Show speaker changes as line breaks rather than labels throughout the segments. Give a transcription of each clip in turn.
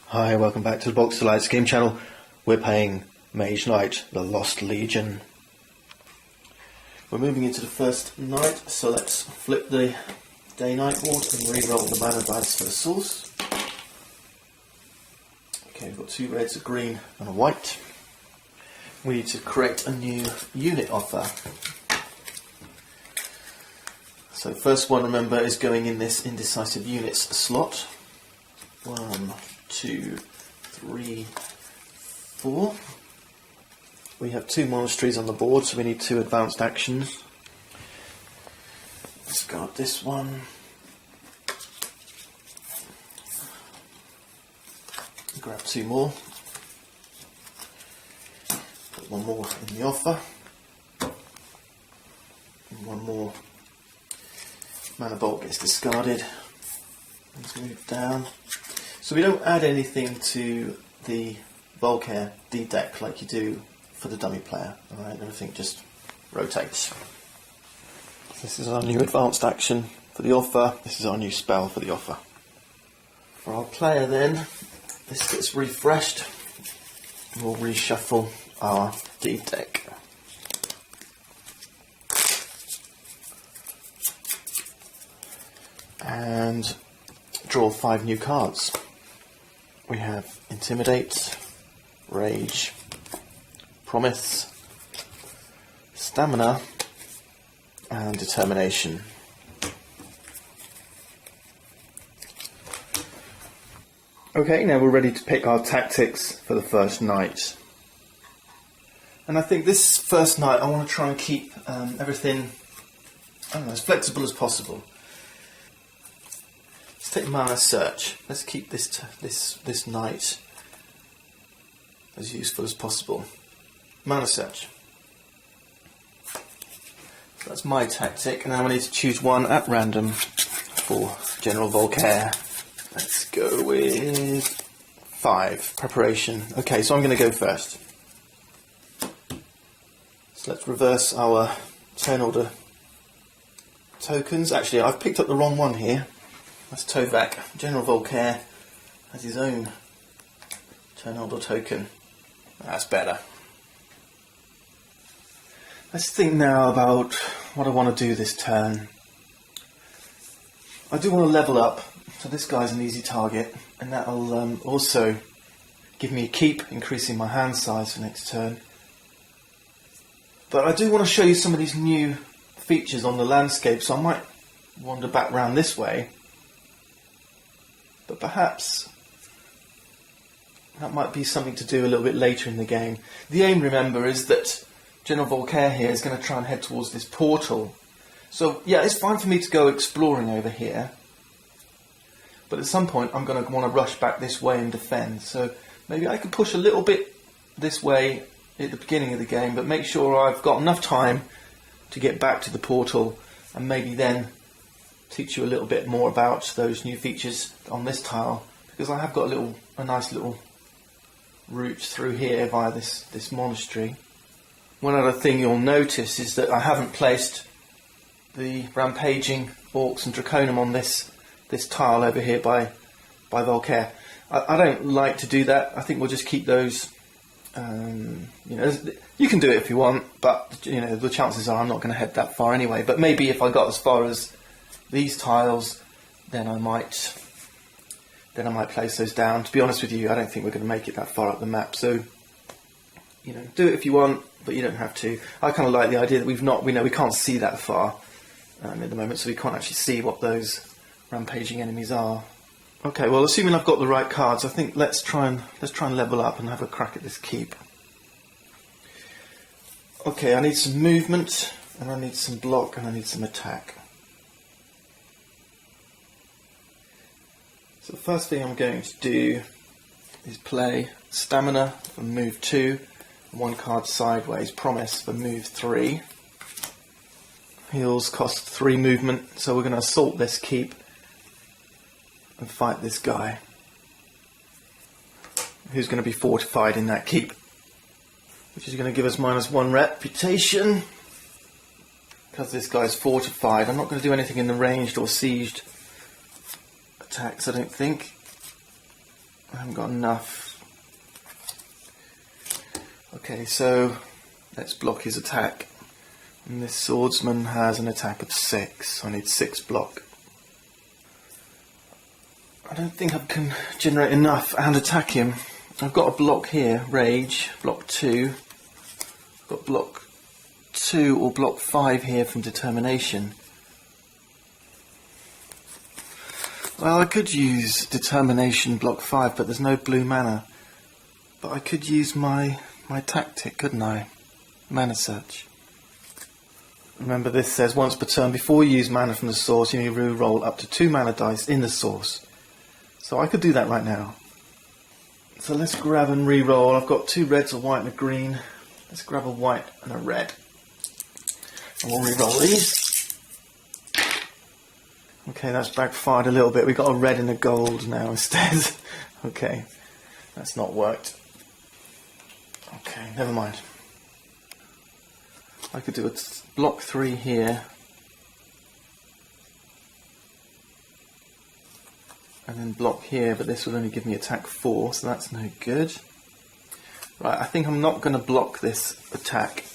Hi, welcome back to the Box to Lights game channel. We're playing Mage Knight, the Lost Legion. We're moving into the first night, so let's flip the day-night board and re-roll the mana dice for the source. Okay, we've got 2 reds, a green and a white. We need to create a new unit offer. So first one, remember, is going in this indecisive units slot. 1, 2, 3, 4. We have 2 monasteries on the board, so we need 2 advanced actions. Discard this one. Grab 2 more. Put 1 more in the offer. And 1 more mana bolt gets discarded. Let's move down. So we don't add anything to the Volcare D deck like you do for the dummy player. Alright, everything just rotates. This is our new advanced action for the offer. This is our new spell for the offer. For our player then, this gets refreshed. We'll reshuffle our D deck. And draw 5 new cards. We have Intimidate, Rage, Promise, Stamina, and Determination. Okay, now we're ready to pick our tactics for the first night. And I think this first night I want to try and keep everything, as flexible as possible. Let's take Mana Search. Let's keep this night as useful as possible. Mana Search. So that's my tactic. Now I need to choose one at random for General Volcare. Let's go with 5. Preparation. Okay, so I'm going to go first. So let's reverse our turn order tokens. Actually, I've picked up the wrong one here. That's Tovak. General Volcare has his own turn order token. That's better. Let's think now about what I want to do this turn. I do want to level up, so this guy's an easy target, and that'll also give me a keep, increasing my hand size for next turn. But I do want to show you some of these new features on the landscape, so I might wander back round this way. But perhaps that might be something to do a little bit later in the game. The aim, remember, is that General Volcare here is going to try and head towards this portal. So yeah, it's fine for me to go exploring over here. But at some point I'm going to want to rush back this way and defend. So maybe I could push a little bit this way at the beginning of the game, but make sure I've got enough time to get back to the portal and maybe then teach you a little bit more about those new features on this tile, because I have got a nice little route through here via this monastery. One other thing you'll notice is that I haven't placed the rampaging orcs and draconum on this tile over here by Volcare. I don't like to do that. I think we'll just keep those. You can do it if you want, but the chances are I'm not going to head that far anyway. But maybe if I got as far as these tiles, then I might place those down. To be honest with you, I don't think we're going to make it that far up the map. So, do it if you want, but you don't have to. I kind of like the idea that we can't see that far at the moment, so we can't actually see what those rampaging enemies are. Okay, well, assuming I've got the right cards, I think let's try and level up and have a crack at this keep. Okay, I need some movement, and I need some block, and I need some attack. So the first thing I'm going to do is play Stamina for move 2, and 1 card sideways, Promise for move 3. Heals cost 3 movement, so we're going to assault this keep and fight this guy, who's going to be fortified in that keep, which is going to give us -1 reputation. Because this guy's fortified, I'm not going to do anything in the ranged or sieged attacks, I don't think. I haven't got enough. Okay, so let's block his attack. And this swordsman has an attack of 6, so I need 6 block. I don't think I can generate enough and attack him. I've got a block here, rage, block 2. I've got block 2 or block 5 here from determination. Well, I could use determination block 5, but there's no blue mana. But I could use my tactic, couldn't I? Mana search. Remember, this says once per turn, before you use mana from the source, you need to re-roll up to 2 mana dice in the source. So I could do that right now. So let's grab and re-roll. I've got 2 reds, a white and a green. Let's grab a white and a red. And we'll re-roll these. Okay, that's backfired a little bit. We've got a red and a gold now instead. Okay, that's not worked. Okay, never mind. I could do a block 3 here. And then block here, but this will only give me attack 4, so that's no good. Right, I think I'm not going to block this attack.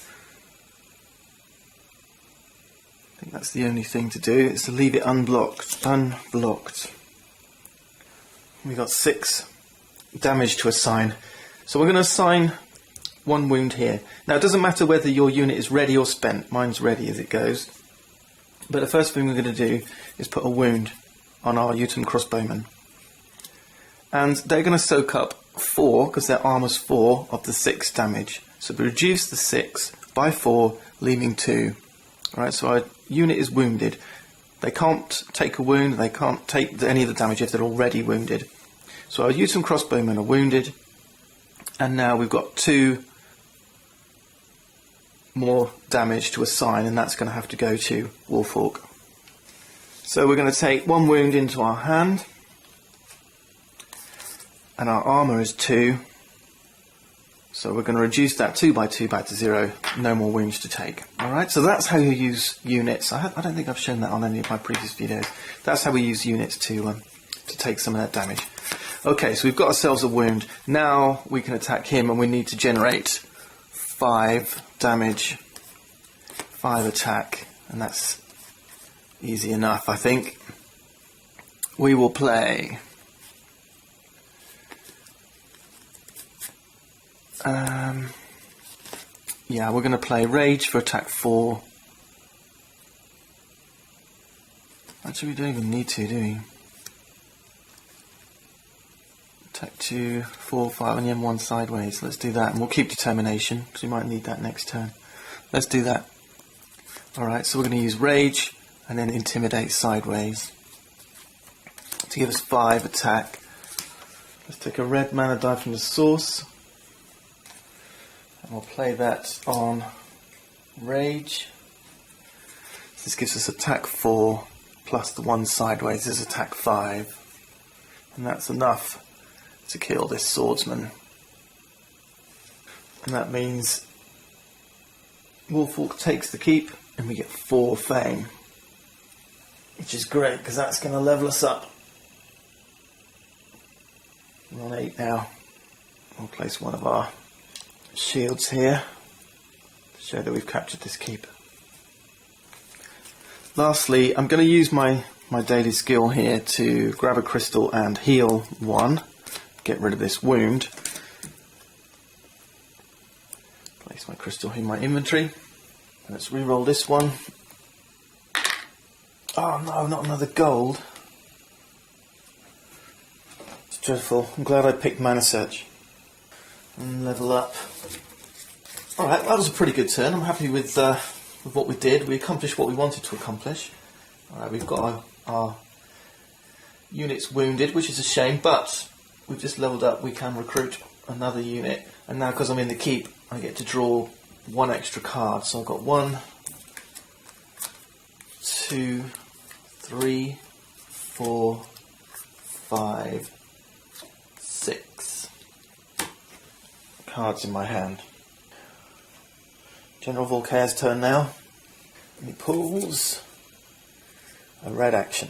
I think that's the only thing to do, is to leave it unblocked. Unblocked. We've got 6 damage to assign. So we're going to assign 1 wound here. Now it doesn't matter whether your unit is ready or spent. Mine's ready as it goes. But the first thing we're going to do is put a wound on our Utem crossbowmen. And they're going to soak up 4, because their armour's 4, of the 6 damage. So we reduce the 6 by 4, leaving 2. Alright, so our unit is wounded. They can't take a wound, they can't take any of the damage if they're already wounded. So our Utem crossbowmen are wounded, and now we've got 2 more damage to assign, and that's going to have to go to Wolfork. So we're going to take 1 wound into our hand, and our armour is 2, so we're going to reduce that 2 by 2 back to 0, no more wounds to take. Alright, so that's how you use units. I don't think I've shown that on any of my previous videos. That's how we use units to take some of that damage. Okay, so we've got ourselves a wound. Now we can attack him, and we need to generate 5 damage, 5 attack, and that's easy enough, I think. We will play yeah, we're going to play Rage for attack 4. Actually, we don't even need to, do we? Attack 2, 4, 5, and then 1 sideways. Let's do that, and we'll keep determination, because we might need that next turn. Let's do that. Alright, so we're going to use Rage, and then Intimidate sideways to give us 5 attack. Let's take a red mana die from the source, and we'll play that on Rage. This gives us attack 4 plus the 1 sideways is attack 5, and that's enough to kill this swordsman. And that means Wolfork takes the keep, and we get 4 fame, which is great because that's going to level us up. We're on 8 now. We'll place one of our shields here to show that we've captured this keep. Lastly, I'm going to use my daily skill here to grab a crystal and heal 1. Get rid of this wound. Place my crystal in my inventory. Let's re-roll this one. Oh no, not another gold. It's dreadful. I'm glad I picked Mana Search. And level up. Alright, that was a pretty good turn. I'm happy with what we did. We accomplished what we wanted to accomplish. Alright, we've got our units wounded, which is a shame, but we've just leveled up. We can recruit another unit, and now because I'm in the keep, I get to draw 1 extra card. So I've got 1, 2, 3, 4, 5, 6 cards in my hand. General Volkair's turn now. And he pulls a red action.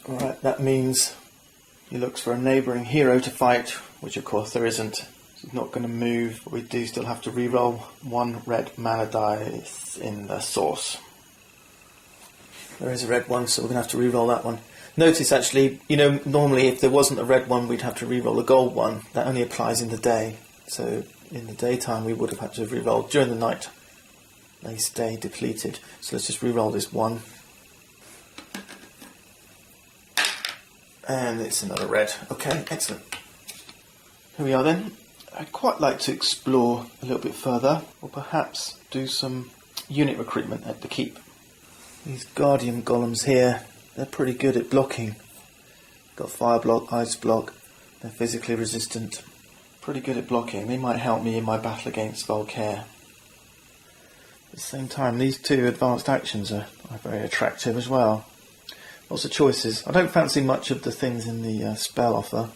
Alright, that means He looks for a neighbouring hero to fight, which of course there isn't. He's not going to move, but we do still have to reroll 1 red mana dice in the source. There is a red one, so we're going to have to reroll that one. Notice actually, you know, normally if there wasn't a red one, we'd have to reroll a gold one. That only applies in the day. So in the daytime, we would have had to reroll. During the night, they stay depleted. So let's just reroll this one. And it's another red. Okay, excellent. Here we are then. I'd quite like to explore a little bit further, or perhaps do some unit recruitment at the keep. These guardian golems here, they're pretty good at blocking. Got fire block, ice block, they're physically resistant. Pretty good at blocking. They might help me in my battle against Volcair. At the same time, these 2 advanced actions are very attractive as well. Lots of choices. I don't fancy much of the things in the spell offer.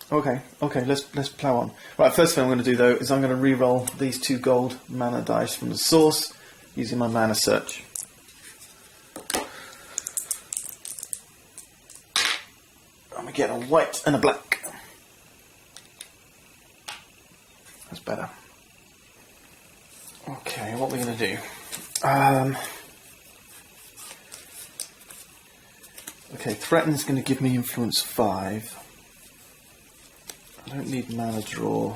Okay, let's plough on. Right, first thing I'm going to do though is I'm going to re-roll these 2 gold mana dice from the source using my mana search. I'm going to get a white and a black. That's better. Okay, what we're going to do? Okay, Threaten's going to give me influence 5. I don't need mana draw.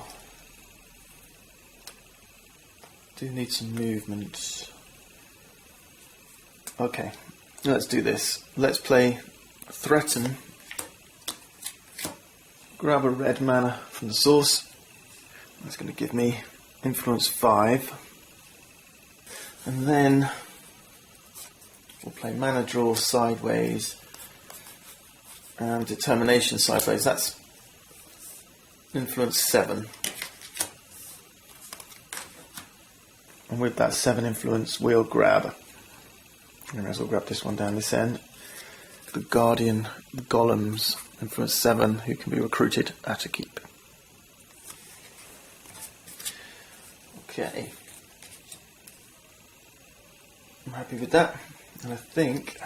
Do need some movement. Okay, let's do this. Let's play Threaten. Grab a red mana from the source. That's going to give me influence 5. And then we'll play mana draw sideways and determination sideways. That's influence 7. And with that 7 influence, we'll grab, I may as well grab this one down this end, the Guardian Golems, influence 7, who can be recruited at a keep. Okay. I'm happy with that, and I think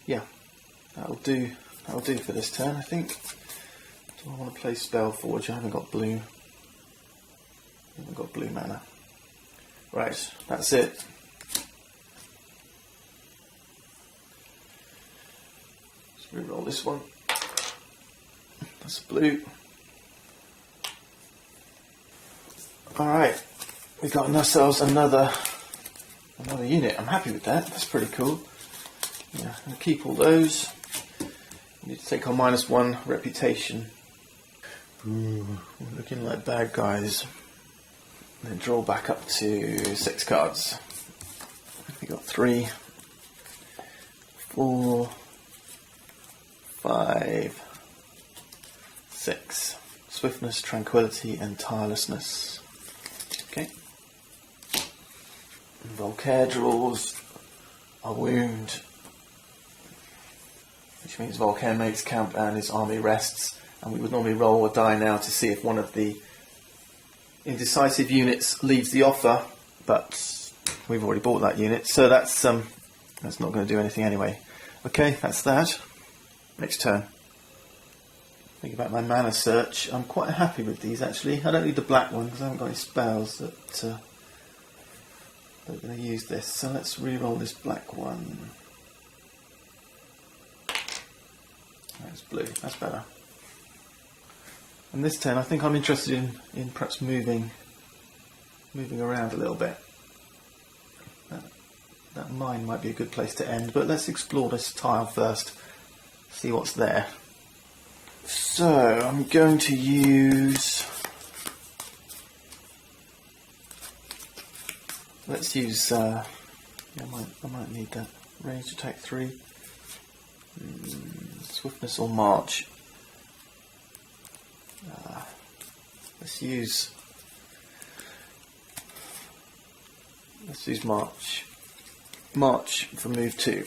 yeah, that'll do for this turn, I think. Do I want to play Spellforge? I haven't got blue mana. Right, that's it. Let's re-roll this one. That's blue. Alright, we got ourselves another unit. I'm happy with that. That's pretty cool. Yeah, I'm going to keep all those. We need to take our -1 reputation. Ooh, we're looking like bad guys. Then draw back up to 6 cards. We got 3, 4, 5, 6. Swiftness, tranquility, and tirelessness. Okay. Volcair draws a wound, which means Volcair makes camp and his army rests, and we would normally roll a die now to see if one of the indecisive units leaves the offer, but we've already bought that unit, so that's not going to do anything anyway. Okay, that's that. Next turn. Think about my mana search. I'm quite happy with these actually. I don't need the black one because I haven't got any spells that are going to use this. So let's re-roll this black one. That's blue. That's better. And this turn, I think I'm interested in perhaps moving around a little bit. That mine might be a good place to end, but let's explore this tile first. See what's there. So I'm going to use. Let's use. I might need that. Ranged attack 3. Swiftness or march. Let's use march. March for move 2.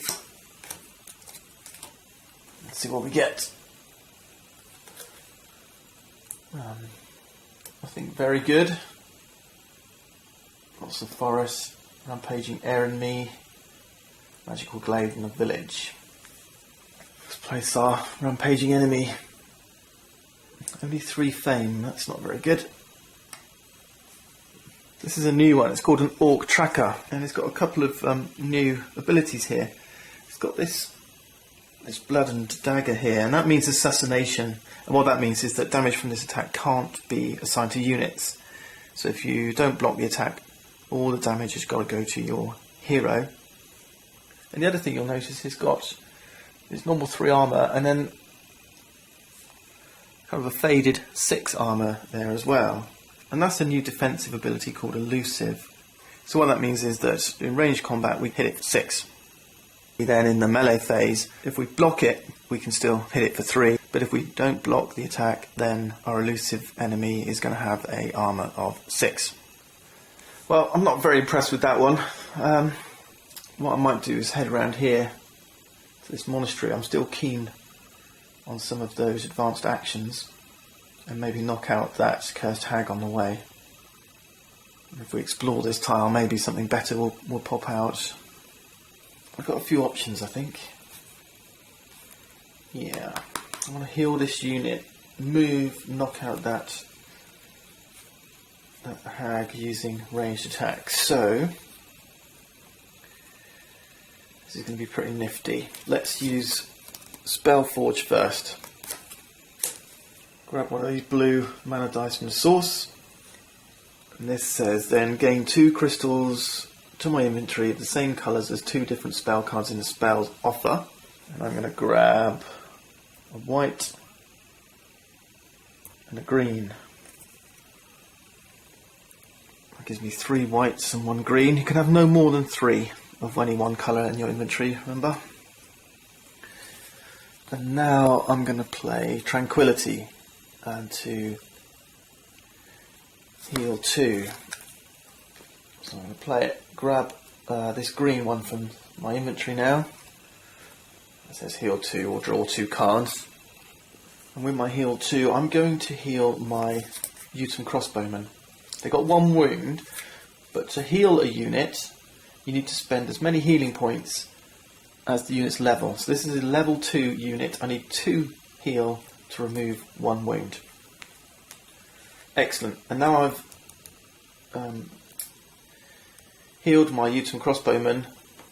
Let's see what we get. I think very good. Lots of forest, rampaging air and me, magical glade in the village. Let's place our rampaging enemy. Only 3 fame, that's not very good. This is a new one, it's called an Orc Tracker, and it's got a couple of new abilities here. It's got this blood and dagger here, and that means assassination. And what that means is that damage from this attack can't be assigned to units. So if you don't block the attack, all the damage has got to go to your hero. And the other thing you'll notice, he's got his normal 3 armour, and then kind of a faded 6 armour there as well. And that's a new defensive ability called Elusive. So what that means is that in ranged combat we hit it for 6. Then in the melee phase, if we block it, we can still hit it for 3. But if we don't block the attack, then our elusive enemy is going to have a armour of 6. Well, I'm not very impressed with that one. What I might do is head around here to this monastery. I'm still keen on some of those advanced actions, and maybe knock out that cursed hag on the way. If we explore this tile, maybe something better will pop out. I've got a few options, I think. Yeah, I want to heal this unit, move, knock out that hag using ranged attacks. So this is going to be pretty nifty. Let's use Spellforge first. Grab one of these blue mana dice from the source, and this says then gain 2 crystals to my inventory of the same colours as 2 different spell cards in the spell's offer. And I'm going to grab a white and a green. That gives me 3 whites and 1 green. You can have no more than 3 of any one colour in your inventory, remember? And now I'm going to play Tranquility and to heal 2. So I'm going to play it, grab this green one from my inventory now. It says heal 2 or draw 2 cards. And with my heal 2, I'm going to heal my Utem crossbowmen. They got 1 wound, but to heal a unit, you need to spend as many healing points as the unit's level. So this is a level 2 unit. I need 2 heal to remove 1 wound. Excellent. And now I've healed my Utem crossbowman.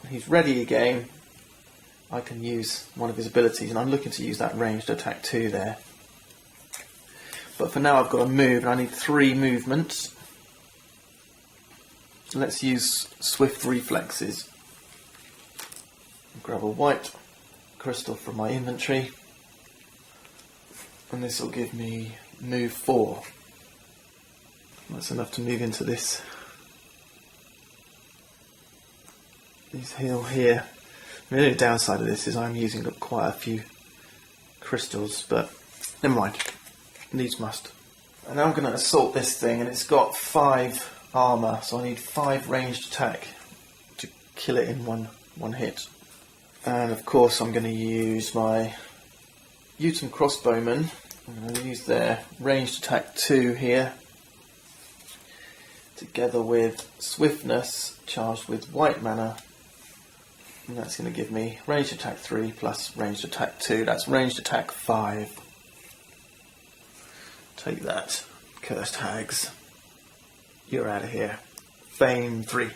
He's ready again. I can use one of his abilities, and I'm looking to use that ranged attack 2 there. But for now I've got to move, and I need 3 movements. Let's use swift reflexes. Grab a white crystal from my inventory, and this will give me move 4. That's enough to move into this hill here. The only downside of this is I'm using up quite a few crystals, but never mind, needs must. And now I'm going to assault this thing, and it's got 5 armour, so I need 5 ranged attack to kill it in one hit. And of course I'm going to use my Utem crossbowmen. I'm going to use their ranged attack 2 here, together with swiftness charged with white mana. And that's going to give me ranged attack 3 plus ranged attack 2. That's ranged attack 5. Take that, cursed hags. You're out of here. Fame 3.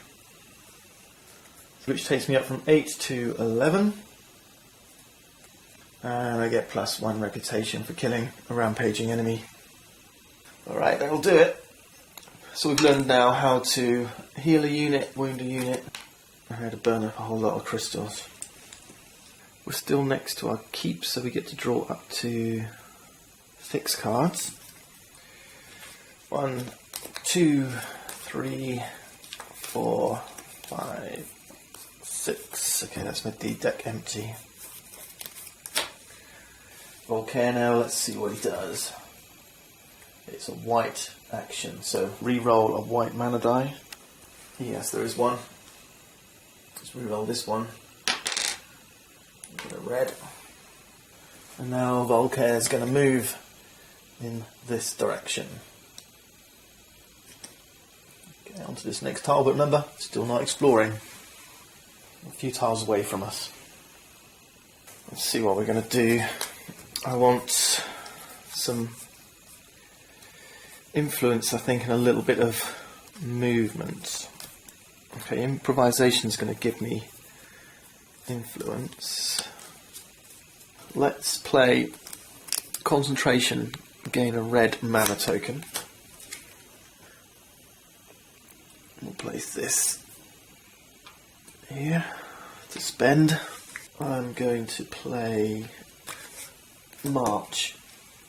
Which takes me up from 8 to 11. And I get +1 reputation for killing a rampaging enemy. Alright, that'll do it. So we've learned now how to heal a unit, wound a unit, and how to burn up a whole lot of crystals. We're still next to our keep, so we get to draw up to 6 cards. 1, 2, 3, 4, 5, 6. Okay, that's my D deck empty. Volcano, let's see what he does. It's a white action, so re-roll a white mana die. Yes, there is one. Let's re-roll this one. Get a red. And now Volcair is going to move in this direction. Okay, on to this next tile, but remember, still not exploring. a few tiles away from us. Let's see what we're going to do. I want some influence, I think, and a little bit of movement. Okay, improvisation is going to give me influence. Let's play concentration, gain a red mana token. We'll place this here to spend. I'm going to play March,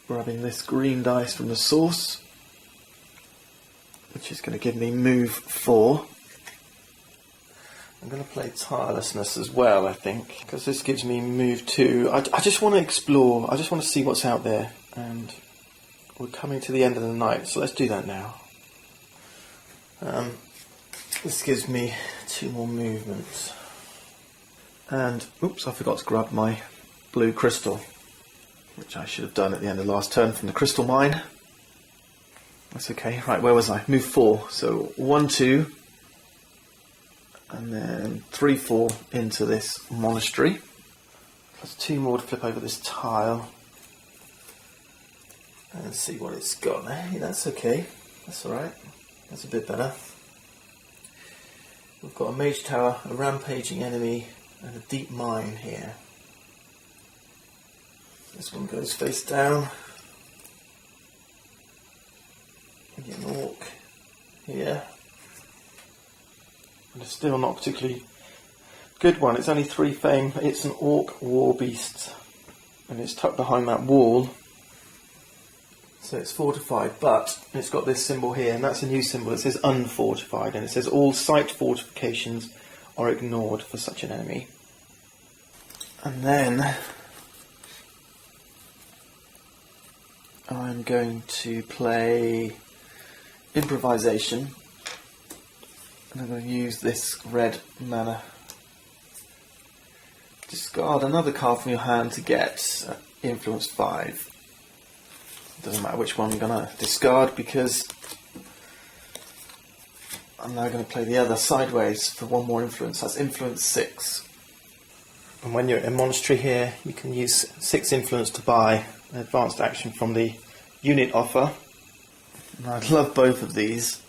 grabbing this green dice from the source, which is going to give me move 4. I'm going to play Tirelessness as well, I think, because this gives me move 2. I just want to explore, I just want to see what's out there, and we're coming to the end of the night, so let's do that now. This gives me 2 more movements. And, oops, I forgot to grab my blue crystal, which I should have done at the end of last turn from the crystal mine. That's okay. Right, where was I? Move 4. So 1, 2, and then 3, 4 into this monastery. Plus 2 more to flip over this tile. And see what it's got. Hey, that's okay. That's alright. That's a bit better. We've got a mage tower, a rampaging enemy, and a deep mine here. This one goes face down. We get an orc here. And it's still not particularly good one. It's only 3 fame. It's an orc war beast. And it's tucked behind that wall. So it's fortified, but it's got this symbol here, and that's a new symbol. It says unfortified, and it says all site fortifications are ignored for such an enemy. And then I'm going to play improvisation, and I'm going to use this red mana. Discard another card from your hand to get influence 5. Doesn't matter which one I'm going to discard, because I'm now going to play the other sideways for 1 more influence. That's influence 6. And when you're in a monastery here, you can use 6 influence to buy an advanced action from the unit offer. And I'd love both of these.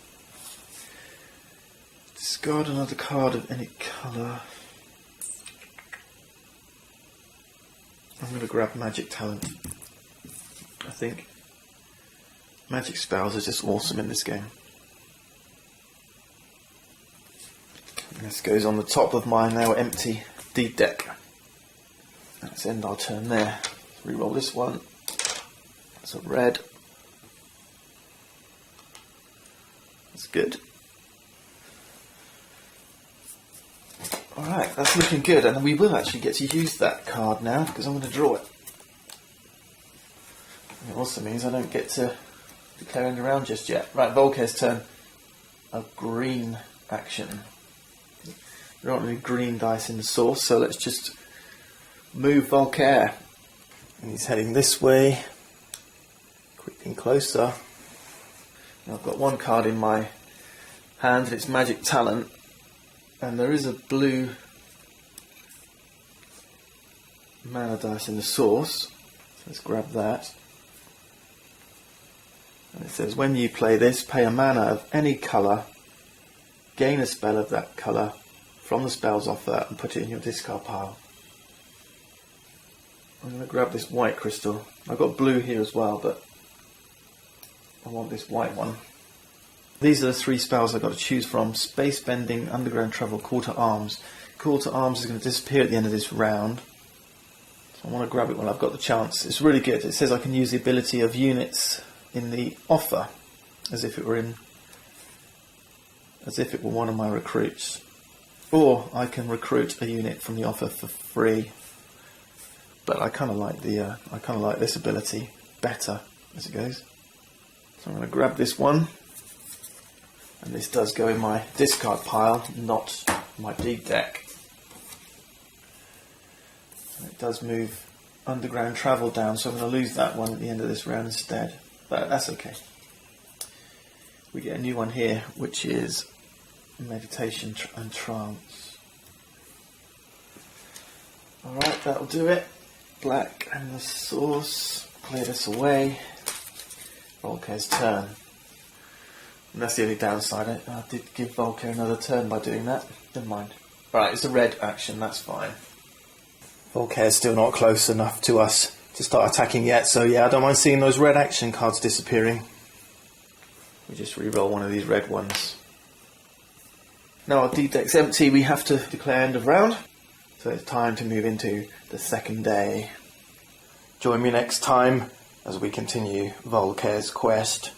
Discard another card of any colour. I'm going to grab Magic Talent. I think magic spells are just awesome in this game. And this goes on the top of my now empty deed deck. Let's end our turn there. Reroll this one. That's a red. That's good. Alright, that's looking good, and we will actually get to use that card now, because I'm going to draw it. It also means I don't get to declare end around just yet. Right, Volkair's turn. A green action. There aren't any green dice in the source, so let's just move Volkair. And he's heading this way, creeping closer. Now I've got 1 card in my hand, and it's Magic Talent. And there is a blue mana dice in the source. So let's grab that. And it says, when you play this, pay a mana of any colour, gain a spell of that colour from the spells offer, and put it in your discard pile. I'm going to grab this white crystal. I've got blue here as well, but I want this white one. These are the 3 spells I've got to choose from. Space Bending, Underground Travel, Call to Arms. Call to Arms is going to disappear at the end of this round. So I want to grab it when I've got the chance. It's really good. It says I can use the ability of units in the offer as if it were one of my recruits. Or I can recruit a unit from the offer for free. But I kind of like this ability better as it goes. So I'm going to grab this one. And this does go in my discard pile, not my deed deck. And it does move Underground Travel down, so I'm going to lose that one at the end of this round instead. But that's okay. We get a new one here, which is Meditation and Trance. Alright, that'll do it. Black and the source. Clear this away. Volcair's turn. And that's the only downside. I did give Volcair another turn by doing that. Never mind. Right, it's a red action, that's fine. Volcair's still not close enough to us to start attacking yet, so yeah, I don't mind seeing those red action cards disappearing. We just re-roll one of these red ones. Now our deep deck's empty, we have to declare end of round. So it's time to move into the second day. Join me next time as we continue Volcair's quest.